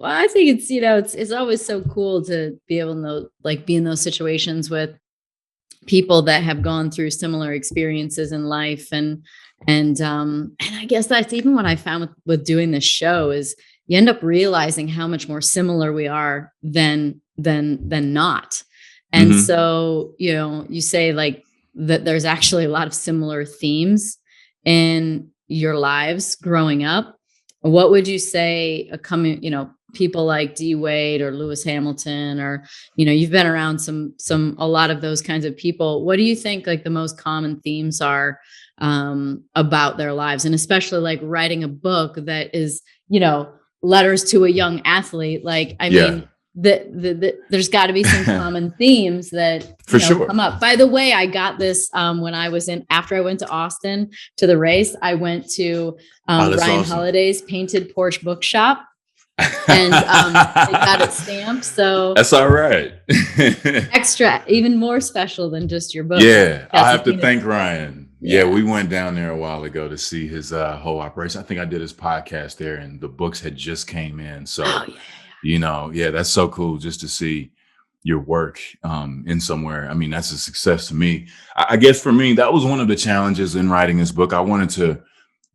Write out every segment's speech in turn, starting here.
Well, I think it's, it's always so cool to be able to be in those situations with people that have gone through similar experiences in life. And I guess that's even what I found with doing this show is you end up realizing how much more similar we are than not. And so, you say that there's actually a lot of similar themes in your lives growing up. What would you say people like D Wade or Lewis Hamilton, or, you've been around a lot of those kinds of people. What do you think the most common themes are about their lives? And especially writing a book that is, letters to a young athlete. Mean, there's got to be some common themes that come up. By the way, I got this when after I went to Austin to the race, I went to Ryan Holiday's Painted Porch Bookshop. And they got it stamped, so that's all right. Extra, even more special than just your book. Yeah, I have to thank Ryan. Yeah, we went down there a while ago to see his whole operation. I think I did his podcast there, and the books had just came in. So, that's so cool just to see your work in somewhere. I mean, that's a success to me. I guess for me, that was one of the challenges in writing this book. I wanted to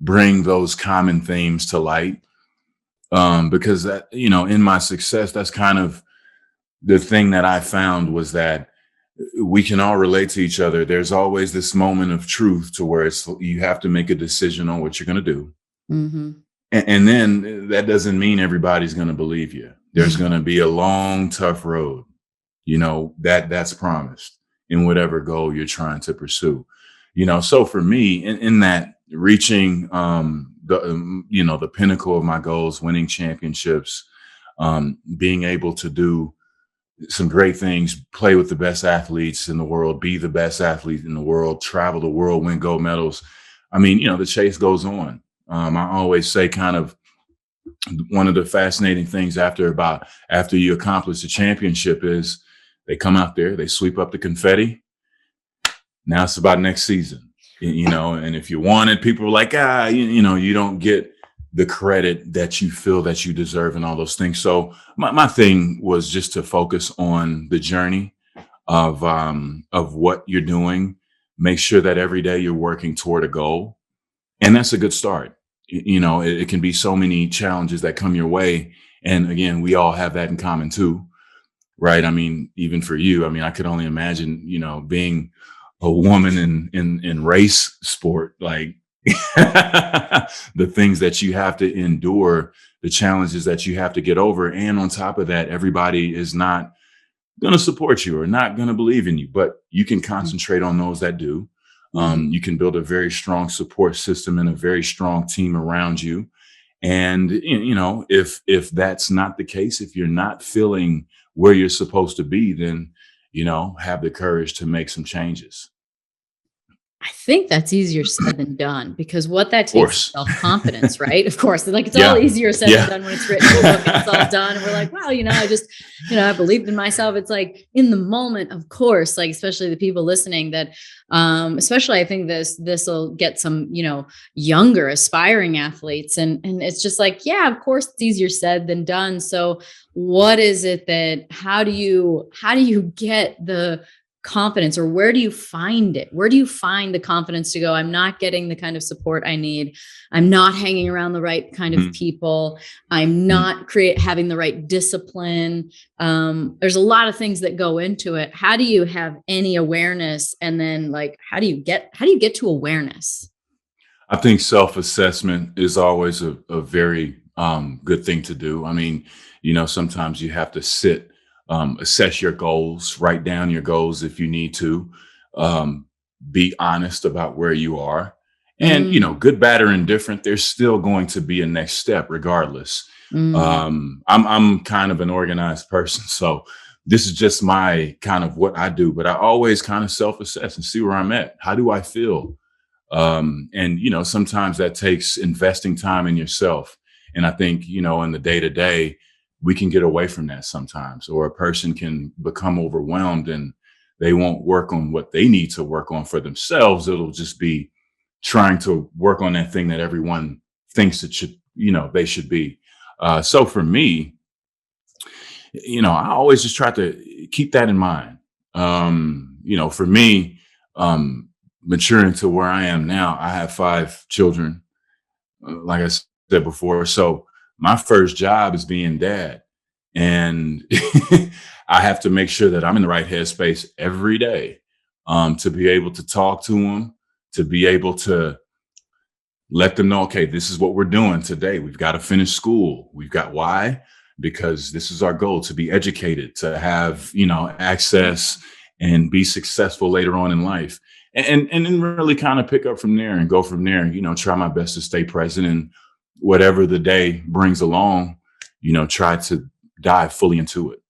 bring those common themes to light. Because that, in my success, that's kind of the thing that I found was that we can all relate to each other. There's always this moment of truth to where you have to make a decision on what you're going to do. Mm-hmm. And then that doesn't mean everybody's going to believe you. There's going to be a long, tough road, that's promised in whatever goal you're trying to pursue. So for me, in that reaching, the pinnacle of my goals, winning championships, being able to do some great things, play with the best athletes in the world, be the best athlete in the world, travel the world, win gold medals. I mean, the chase goes on. I always say kind of one of the fascinating things after you accomplish the championship is they come out there, they sweep up the confetti. Now it's about next season. And if you wanted, people were like, you don't get the credit that you feel that you deserve and all those things. So my thing was just to focus on the journey of what you're doing. Make sure that every day you're working toward a goal. And that's a good start. It can be so many challenges that come your way. And again, we all have that in common too, right? I mean, even for you, I could only imagine, being a woman in race sport, the things that you have to endure, the challenges that you have to get over. And on top of that, everybody is not going to support you or not going to believe in you, but you can concentrate on those that do. You can build a very strong support system and a very strong team around you. And, if that's not the case, if you're not feeling where you're supposed to be, then have the courage to make some changes. I think that's easier said than done, because what that takes is self-confidence, right? Of course, it's all easier said than done when it's written in a book and it's all done. And we're like, wow, I just, I believed in myself. It's in the moment, of course, especially the people listening that, especially I think this will get some, younger aspiring athletes. And it's just of course it's easier said than done. So what is it how do you get the confidence, or where do you find it? Where do you find the confidence to go, I'm not getting the kind of support I need. I'm not hanging around the right kind of people. I'm not having the right discipline. There's a lot of things that go into it. How do you have any awareness? And then how do you get to awareness? I think self-assessment is always a very good thing to do. Sometimes you have to sit, assess your goals, write down your goals if you need to, be honest about where you are. And, good, bad, or indifferent, there's still going to be a next step regardless. I'm kind of an organized person, so this is just my kind of what I do, but I always kind of self-assess and see where I'm at. How do I feel? And, sometimes that takes investing time in yourself. And I think, in the day-to-day, we can get away from that sometimes, or a person can become overwhelmed and they won't work on what they need to work on for themselves. It'll just be trying to work on that thing that everyone thinks it should, they should be. So for me, I always just try to keep that in mind. For me, maturing to where I am now, I have 5 children, like I said before. So my first job is being dad. And I have to make sure that I'm in the right headspace every day, to be able to talk to them, to be able to let them know, okay, this is what we're doing today. We've got to finish school. We've got why? Because this is our goal, to be educated, to have, access and be successful later on in life. And then really kind of pick up from there and go from there, try my best to stay present, and whatever the day brings along, try to dive fully into it.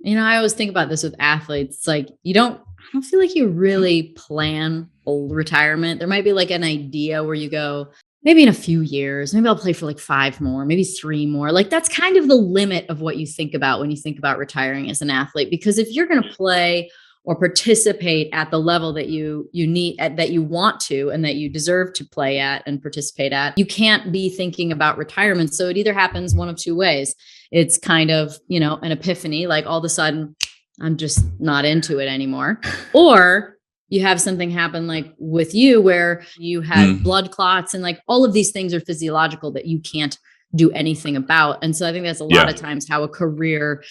I always think about this with athletes. It's like, I don't feel like you really plan retirement. There might be like an idea where you go, maybe in a few years, maybe I'll play for like 5 more, maybe 3 more. Like that's kind of the limit of what you think about when you think about retiring as an athlete. Because if you're going to play or participate at the level that you need, that you want to, and that you deserve to play at and participate at, you can't be thinking about retirement. So it either happens one of 2 ways. It's kind of, an epiphany, like all of a sudden I'm just not into it anymore. Or you have something happen like with you where you had blood clots, and like all of these things are physiological that you can't do anything about. And so I think that's a lot of times how a career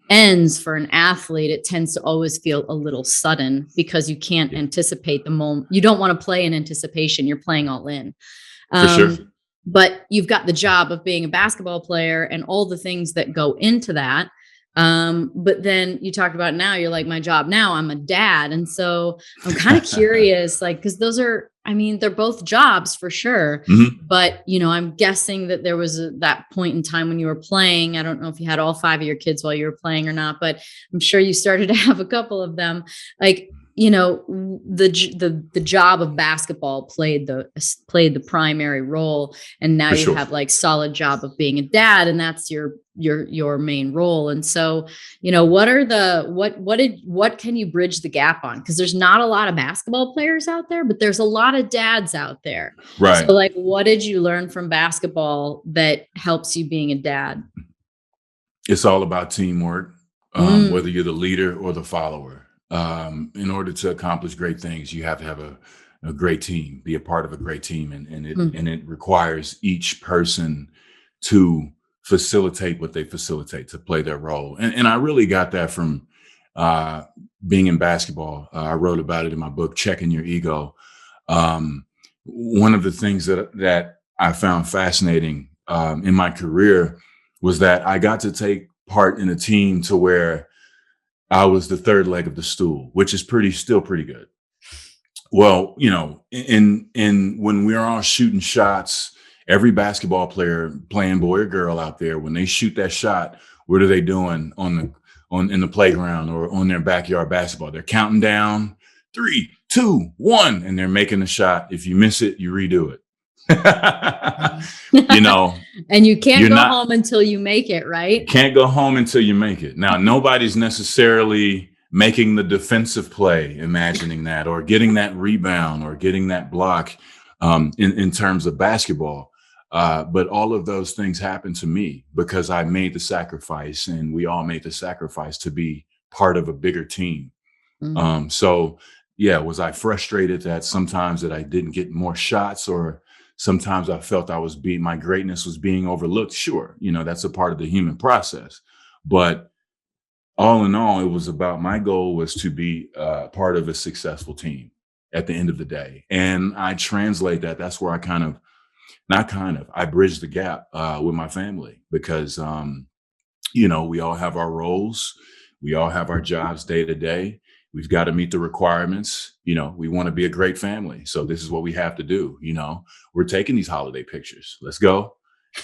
ends for an athlete. It tends to always feel a little sudden because you can't anticipate the moment. You don't want to play in anticipation. You're playing all in. For sure. But you've got the job of being a basketball player and all the things that go into that. But then you talked about now, you're like, my job now, I'm a dad. And so I'm kind of curious, like, cause those are, they're both jobs for sure. But, I'm guessing that there was that point in time when you were playing. I don't know if you had all 5 of your kids while you were playing or not, but I'm sure you started to have a couple of them. Like, the job of basketball played the primary role, and now you have like solid job of being a dad, and that's your main role. And so, what can you bridge the gap on? Because there's not a lot of basketball players out there, but there's a lot of dads out there. Right. So like, what did you learn from basketball that helps you being a dad? It's all about teamwork, whether you're the leader or the follower. In order to accomplish great things, you have to have a great team, be a part of a great team. And it requires each person to facilitate what they facilitate, to play their role. And I really got that from being in basketball. I wrote about it in my book, Checking Your Ego. One of the things that I found fascinating in my career was that I got to take part in a team to where I was the third leg of the stool, which is still pretty good. Well, in when we're all shooting shots, every basketball player, playing boy or girl out there, when they shoot that shot, what are they doing in the playground or on their backyard basketball? They're counting down 3, 2, 1, and they're making the shot. If you miss it, you redo it. And you can't go home until you make it, right? Can't go home until you make it. Now, nobody's necessarily making the defensive play, imagining that, or getting that rebound or getting that block in terms of basketball. But all of those things happened to me because I made the sacrifice, and we all made the sacrifice to be part of a bigger team. So was I frustrated that sometimes that I didn't get more shots, or sometimes I felt my greatness was being overlooked? Sure. That's a part of the human process. But all in all, it was about, my goal was to be part of a successful team at the end of the day. And I translate that. That's where I bridge the gap with my family, because, we all have our roles. We all have our jobs day to day. We've got to meet the requirements. We want to be a great family. So this is what we have to do. We're taking these holiday pictures. Let's go.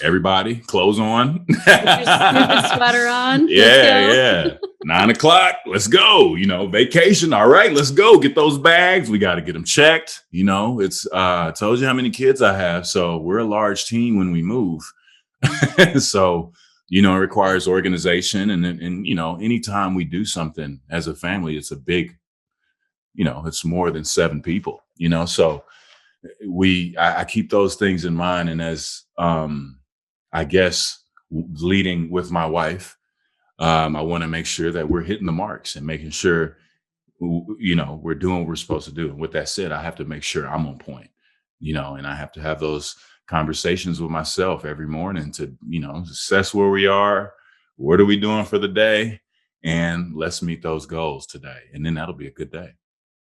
Everybody, clothes on. Put your sweater on. Yeah. 9 o'clock. Let's go. Vacation. All right, let's go. Get those bags. We got to get them checked. It's I told you how many kids I have. So we're a large team when we move. So it requires organization. And anytime we do something as a family, it's a big, it's more than 7 people, so I keep those things in mind. And as, I guess, leading with my wife, I want to make sure that we're hitting the marks and making sure, we're doing what we're supposed to do. And with that said, I have to make sure I'm on point, and I have to have those conversations with myself every morning to, assess where we are, what are we doing for the day, and let's meet those goals today. And then that'll be a good day.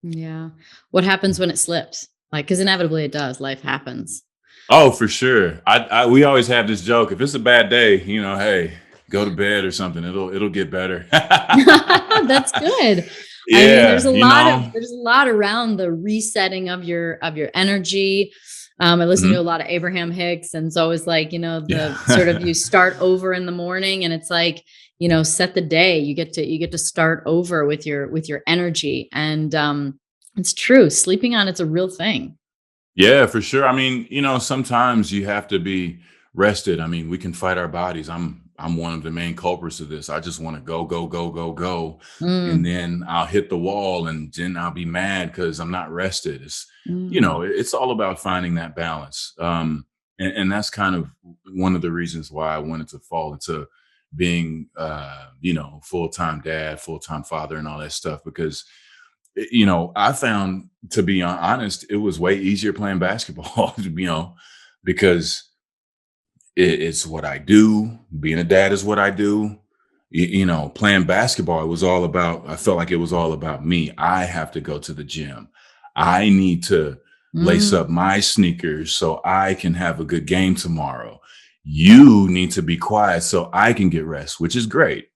Yeah. What happens when it slips? Like, because inevitably it does. Life happens. Oh, for sure. We always have this joke. If it's a bad day, hey, go to bed or something. It'll get better. That's good. Yeah, I mean, there's a lot around the resetting of your energy. I listen to a lot of Abraham Hicks, and it's always like, sort of you start over in the morning, and it's like, set the day. You get to start over with your energy, and it's true. Sleeping on it's a real thing. Yeah, for sure. I mean, sometimes you have to be rested. I mean, we can fight our bodies. I'm one of the main culprits of this. I just want to go, go, go, go, go. And then I'll hit the wall and then I'll be mad because I'm not rested. It's all about finding that balance. And that's kind of one of the reasons why I wanted to fall into being, full-time dad, full-time father and all that stuff, because I found, to be honest, it was way easier playing basketball, because it's what I do. Being a dad is what I do. Playing basketball, I felt like it was all about me. I have to go to the gym. I need to lace up my sneakers so I can have a good game tomorrow. You need to be quiet so I can get rest, which is great.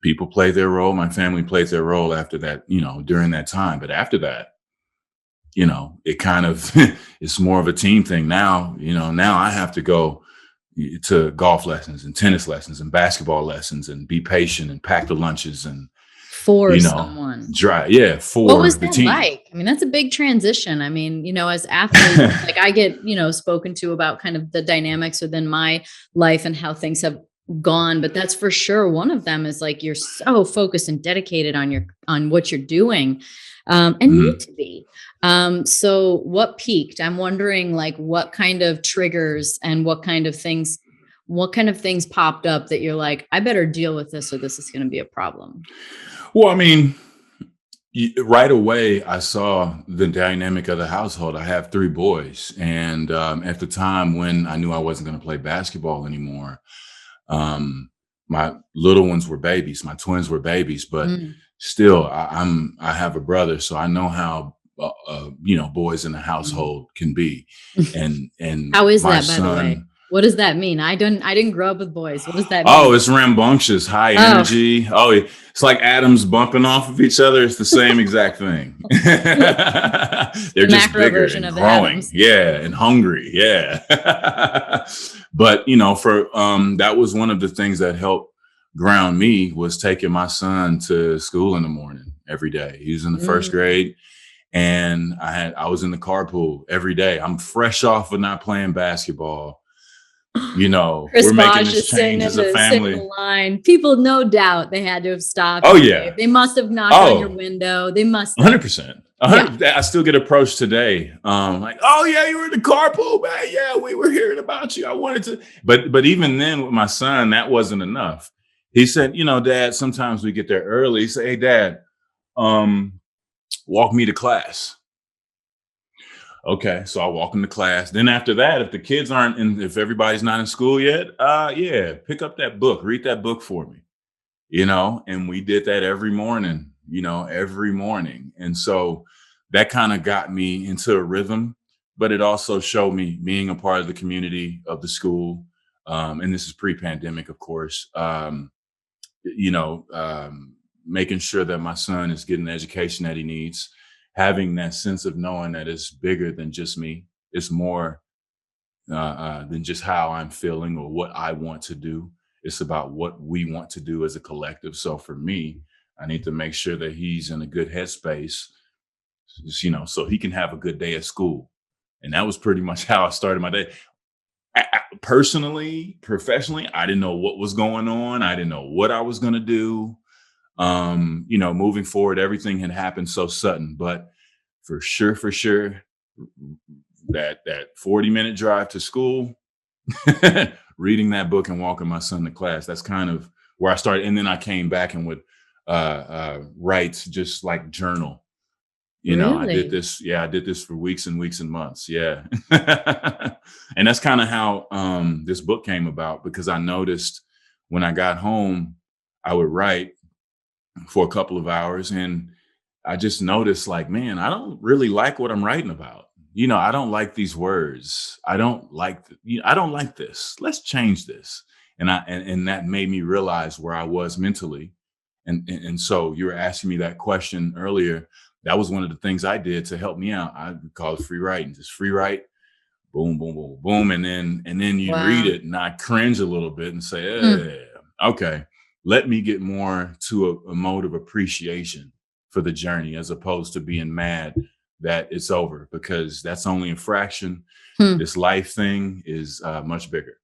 People play their role. My family played their role after that, during that time. But after that, it kind of, it's more of a team thing now. Now I have to go to golf lessons and tennis lessons and basketball lessons and be patient and pack the lunches and for someone. For what was the that team. like? I mean, that's a big transition. I mean, as athletes, like I get, spoken to about kind of the dynamics within my life and how things have gone, but that's for sure one of them is like you're so focused and dedicated on what you're doing, and you need to be. So what peaked? I'm wondering, like, what kind of triggers and what kind of things popped up that you're like, I better deal with this or this is going to be a problem? Well, I mean, right away, I saw the dynamic of the household. I have 3 boys, and at the time when I knew I wasn't going to play basketball anymore, my little ones were babies. My twins were babies, but still, I have a brother, so I know how boys in the household can be. And how is that, by the way? What does that mean? I didn't grow up with boys. What does that mean? Oh, it's rambunctious, high energy. Oh, it's like atoms bumping off of each other. It's the same exact thing. They're just bigger and growing. Yeah, and hungry. Yeah. But, that was one of the things that helped ground me, was taking my son to school in the morning every day. He was in the first grade, and I was in the carpool every day. I'm fresh off of not playing basketball. Chris we're Bosh making this change as a family. Line. People, no doubt, they had to have stopped. Oh, yeah. They must have knocked on your window. They must have. 100%. I still get approached today. Like, oh yeah, you were in the carpool, man. Yeah, we were hearing about you. I wanted to, but even then with my son, that wasn't enough. He said, Dad, sometimes we get there early. He said, hey, Dad, walk me to class. Okay, so I walk him to class. Then after that, if the kids aren't in, if everybody's not in school yet, pick up that book, read that book for me, and we did that every morning. And so that kind of got me into a rhythm, but it also showed me being a part of the community of the school. And this is pre-pandemic, of course, making sure that my son is getting the education that he needs, having that sense of knowing that it's bigger than just me. It's more than just how I'm feeling or what I want to do. It's about what we want to do as a collective. So for me, I need to make sure that he's in a good headspace, so he can have a good day at school. And that was pretty much how I started my day. Personally, professionally, I didn't know what was going on. I didn't know what I was going to do. Moving forward, everything had happened so sudden, but for sure, that 40-minute drive to school, reading that book and walking my son to class, that's kind of where I started. And then I came back and would write, just like journal. You know, I did Really? this. Yeah, I did this for weeks and weeks and months. Yeah. And that's kind of how this book came about, because I noticed when I got home, I would write for a couple of hours, and I just noticed, like, man, I don't really like what I'm writing about. You know, I don't like these words. I don't like, I don't like this. Let's change this. And that made me realize where I was mentally. And so you were asking me that question earlier. That was one of the things I did to help me out. I call it free writing. Just free write, boom, boom, boom, boom. And then you read Wow. it, and I cringe a little bit and say, Mm. okay, let me get more to a mode of appreciation for the journey, as opposed to being mad that it's over, because that's only a fraction. Hmm. This life thing is much bigger.